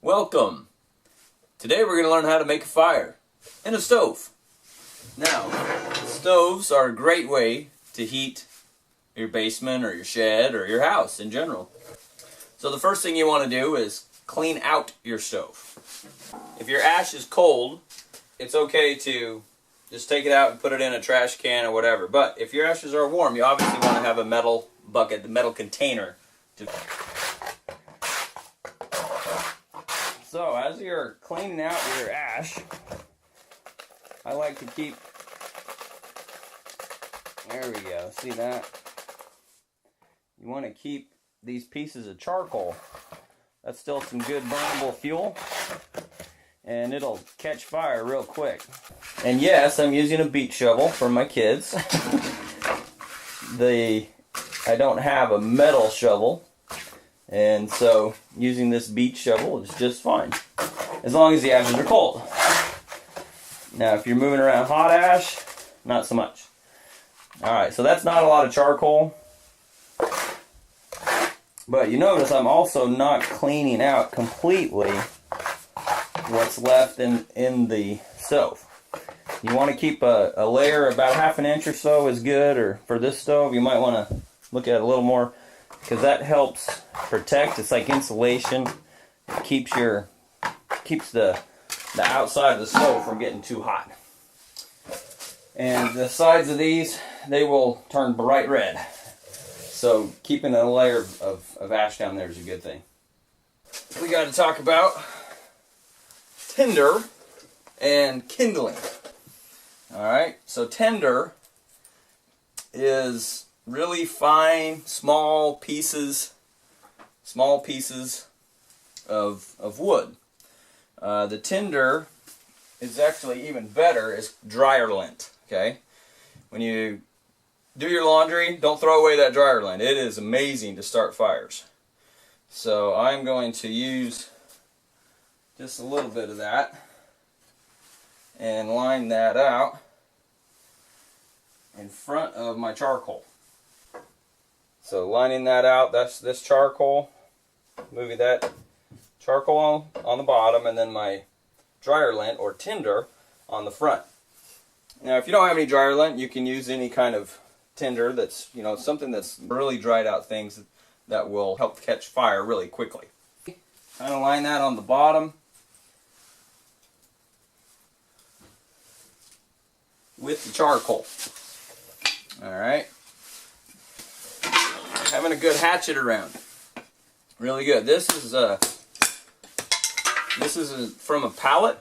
Welcome! Today we're going to learn how to make a fire in a stove. Now, stoves are a great way to heat your basement or your shed or your house in general. So the first thing you want to do is clean out your stove. If your ash is cold, it's okay to just take it out and put it in a trash can or whatever. But if your ashes are warm, you obviously want to have a metal bucket, the metal container. So as you're cleaning out your ash, I like to keep, there we go, see that? You want to keep these pieces of charcoal. That's still some good burnable fuel, and it'll catch fire real quick. And yes, I'm using a beach shovel for my kids. I don't have a metal shovel, and so using this beach shovel is just fine, as long as the ashes are cold. Now if you're moving around hot ash, not so much. Alright, so that's not a lot of charcoal. But you notice I'm also not cleaning out completely what's left in the stove. You want to keep a layer about half an inch or so is good, or for this stove you might want to look at it a little more, because that helps protect. It's like insulation. It keeps the outside of the stove from getting too hot. And the sides of these, they will turn bright red. So keeping a layer of ash down there is a good thing. We got to talk about tinder and kindling. Alright, so tinder is really fine, small pieces of wood. The tinder is actually even better, is dryer lint. Okay, when you do your laundry, don't throw away that dryer lint. It is amazing to start fires. So I'm going to use just a little bit of that and line that out in front of my charcoal. So lining that out, that's this charcoal, moving that charcoal on the bottom, and then my dryer lint or tinder on the front. Now if you don't have any dryer lint, you can use any kind of tinder that's, something that's really dried out things that will help catch fire really quickly. Kind of line that on the bottom with the charcoal. Alright. Having a good hatchet around. Really good. This is from a pallet,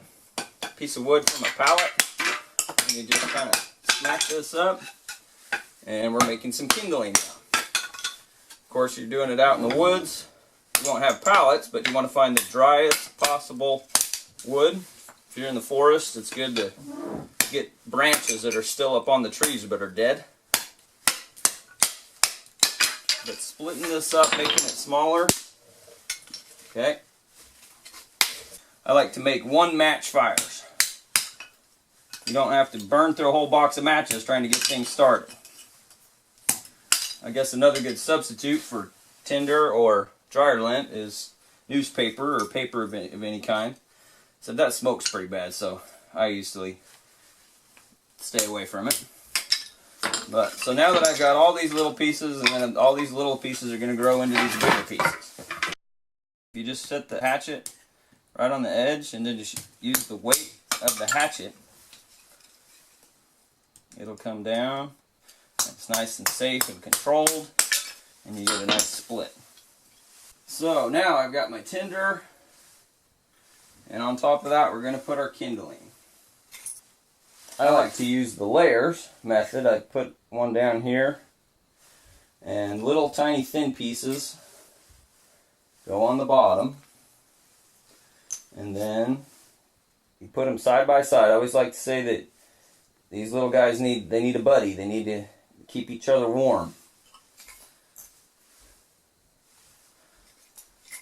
piece of wood from a pallet. And you just kind of smack this up, and we're making some kindling now. Of course, you're doing it out in the woods. You won't have pallets, but you want to find the driest possible wood. If you're in the forest, it's good to get branches that are still up on the trees but are dead. But splitting this up, making it smaller. Okay. I like to make one match fires. You don't have to burn through a whole box of matches trying to get things started. I guess another good substitute for tinder or dryer lint is newspaper or paper of any kind. So that smokes pretty bad, so I usually stay away from it. But so now that I've got all these little pieces, and then all these little pieces are going to grow into these bigger pieces. You just set the hatchet right on the edge, and then just use the weight of the hatchet. It'll come down. It's nice and safe and controlled, and you get a nice split. So now I've got my tinder, and on top of that we're going to put our kindling. I like to use the layers method. I put one down here, and little tiny thin pieces go on the bottom, and then you put them side by side. I always like to say that these little guys need a buddy. They need to keep each other warm.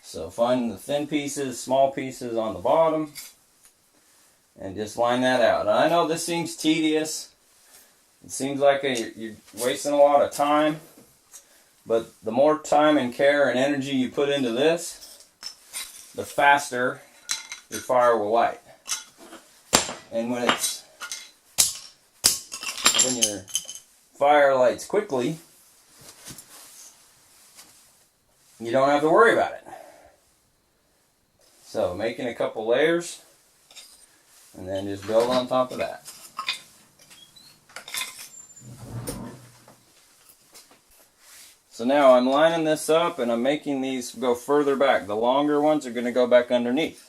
So find the thin pieces, small pieces on the bottom, and just line that out. And I know this seems tedious. It seems like you're wasting a lot of time, but the more time and care and energy you put into this, the faster your fire will light. And when your fire lights quickly, you don't have to worry about it. So making a couple layers and then just build on top of that. So now I'm lining this up and I'm making these go further back. The longer ones are going to go back underneath.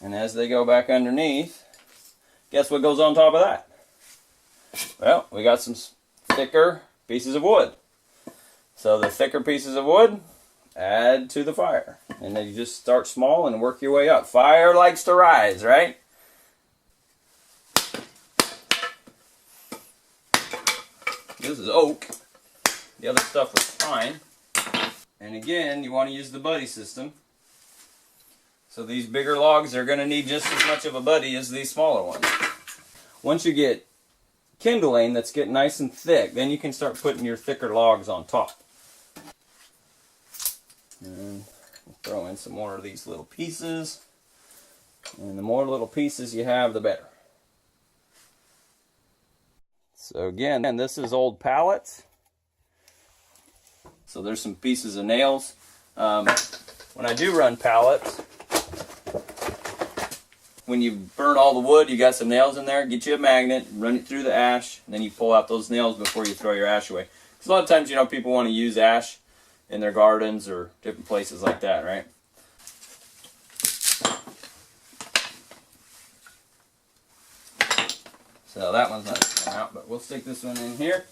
And as they go back underneath, guess what goes on top of that? Well, we got some thicker pieces of wood. So the thicker pieces of wood, add to the fire. And then you just start small and work your way up. Fire likes to rise, right? This is oak. The other stuff was pine. And again, you want to use the buddy system. So these bigger logs are going to need just as much of a buddy as these smaller ones. Once you get kindling that's getting nice and thick, then you can start putting your thicker logs on top. And we'll throw in some more of these little pieces. And the more little pieces you have, the better. So again, and this is old pallets. So there's some pieces of nails. When I do run pallets, when you burn all the wood, you got some nails in there, get you a magnet, run it through the ash, and then you pull out those nails before you throw your ash away. Because a lot of times, you know, people want to use ash in their gardens or different places like that, right? So that one's not coming out, but we'll stick this one in here.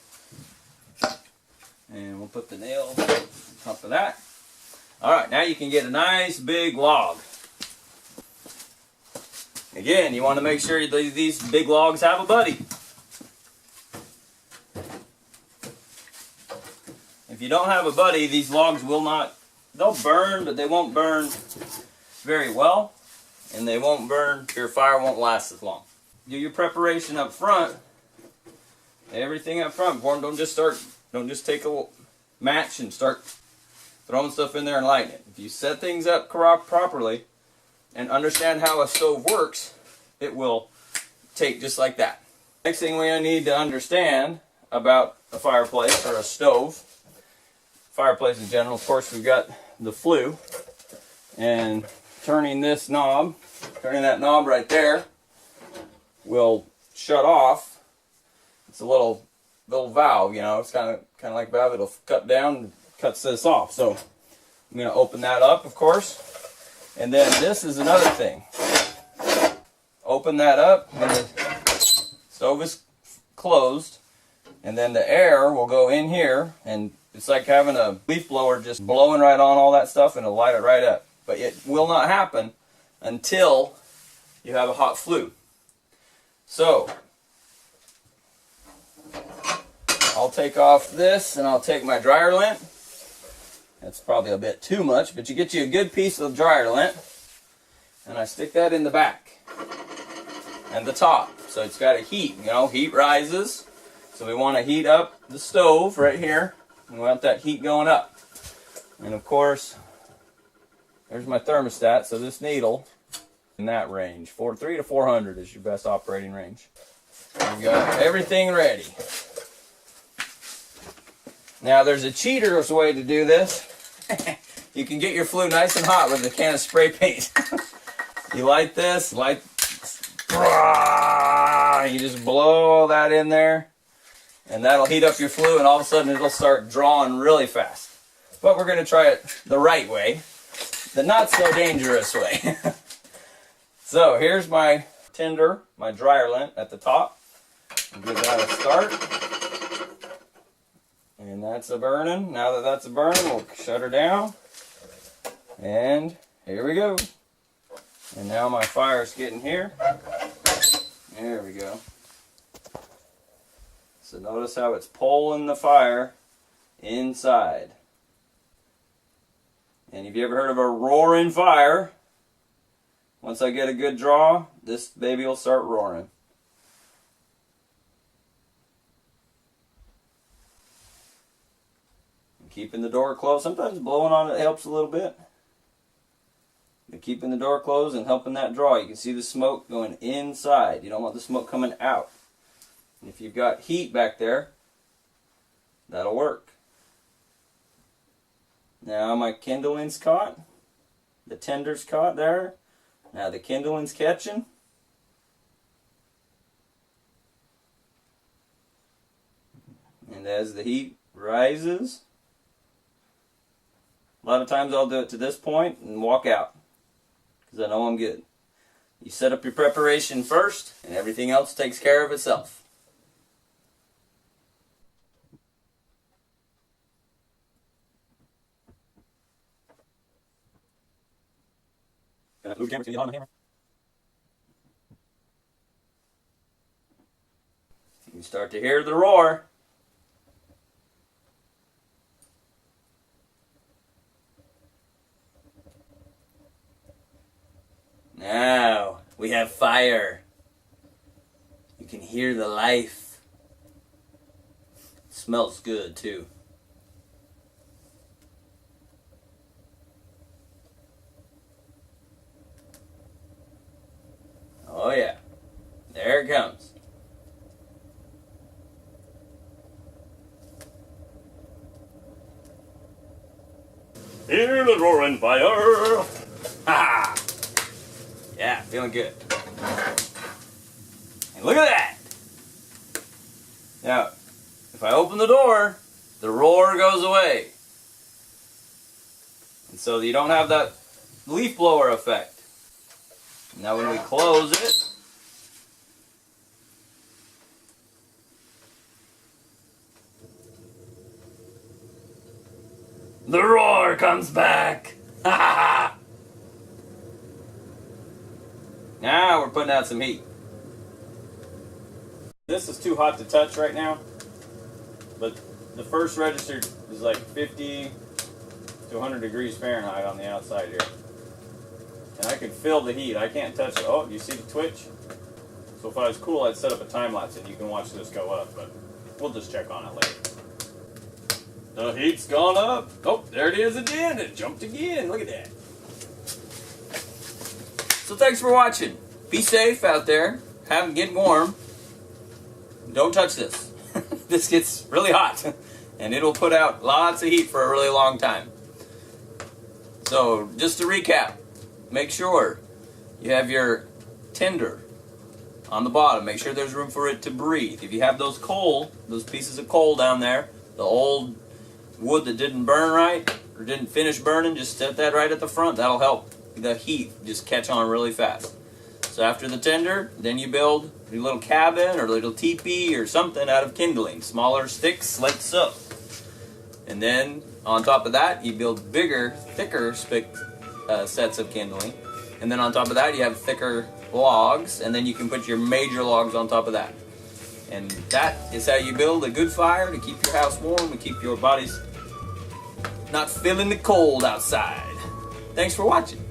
And we'll put the nail on top of that. Alright, now you can get a nice big log. Again, you want to make sure these big logs have a buddy. If you don't have a buddy, these logs will not, they'll burn, but they won't burn very well. And they won't burn, your fire won't last as long. Do your preparation up front. Everything up front. Don't just take a match and start throwing stuff in there and lighting it. If you set things up properly and understand how a stove works, it will take just like that. Next thing we need to understand about a fireplace or a stove, fireplace in general, of course, we've got the flue, and turning that knob right there will shut off. It's a little valve, you know, it's kind of like a valve. It'll cut down and cuts this off. So I'm going to open that up, of course. And then this is another thing. Open that up when the stove is closed, and then the air will go in here, and it's like having a leaf blower just blowing right on all that stuff, and it'll light it right up. But it will not happen until you have a hot flue. So I'll take off this, and I'll take my dryer lint. That's probably a bit too much, but you get you a good piece of dryer lint, and I stick that in the back and the top. So it's got a heat, you know, heat rises. So we want to heat up the stove right here. We want that heat going up. And of course, there's my thermostat. So this needle in that range, 3 to 400 is your best operating range. We've got everything ready. Now there's a cheater's way to do this. You can get your flue nice and hot with a can of spray paint. You light this, you just blow all that in there, and that'll heat up your flue, and all of a sudden it'll start drawing really fast. But we're going to try it the right way, the not so dangerous way. So here's my tinder, my dryer lint at the top. I'll give that a start. And that's a burning. Now that that's a burning, we'll shut her down. And here we go. And now my fire's getting here. There we go. So notice how it's pulling the fire inside. And have you ever heard of a roaring fire? Once I get a good draw, this baby will start roaring. And keeping the door closed. Sometimes blowing on it helps a little bit. The keeping the door closed and helping that draw. You can see the smoke going inside. You don't want the smoke coming out. And if you've got heat back there, that'll work. Now my kindling's caught. The tender's caught there. Now the kindling's catching. And as the heat rises, a lot of times I'll do it to this point and walk out, because I know I'm good. You set up your preparation first, and everything else takes care of itself. Can I move the camera? Can you get on the camera? You start to hear the roar. Now we have fire. You can hear the life. It smells good too. Oh yeah, there it comes. Hear the roaring fire. Ha ha! Yeah, feeling good. And look at that! Now, if I open the door, the roar goes away. And so you don't have that leaf blower effect. Now when we close it, the roar comes back! Ha ha ha! Now we're putting out some heat. This is too hot to touch right now, but the first register is like 50 to 100 degrees Fahrenheit on the outside here. And I can feel the heat. I can't touch it. Oh, you see the twitch? So if I was cool, I'd set up a time lapse and you can watch this go up, but we'll just check on it later. The heat's gone up. Oh, there it is again. It jumped again. Look at that. So thanks for watching. Be safe out there. Get warm. Don't touch this. This gets really hot. And it'll put out lots of heat for a really long time. So just to recap, make sure you have your tinder on the bottom. Make sure there's room for it to breathe. If you have those pieces of coal down there, the old wood that didn't burn right or didn't finish burning, just set that right at the front. That'll help the heat just catch on really fast. So after the tinder, then you build a little cabin or a little teepee or something out of kindling, smaller sticks like so. And then on top of that, you build bigger, thicker sets of kindling. And then on top of that, you have thicker logs, and then you can put your major logs on top of that. And that is how you build a good fire to keep your house warm and keep your bodies not feeling the cold outside. Thanks for watching.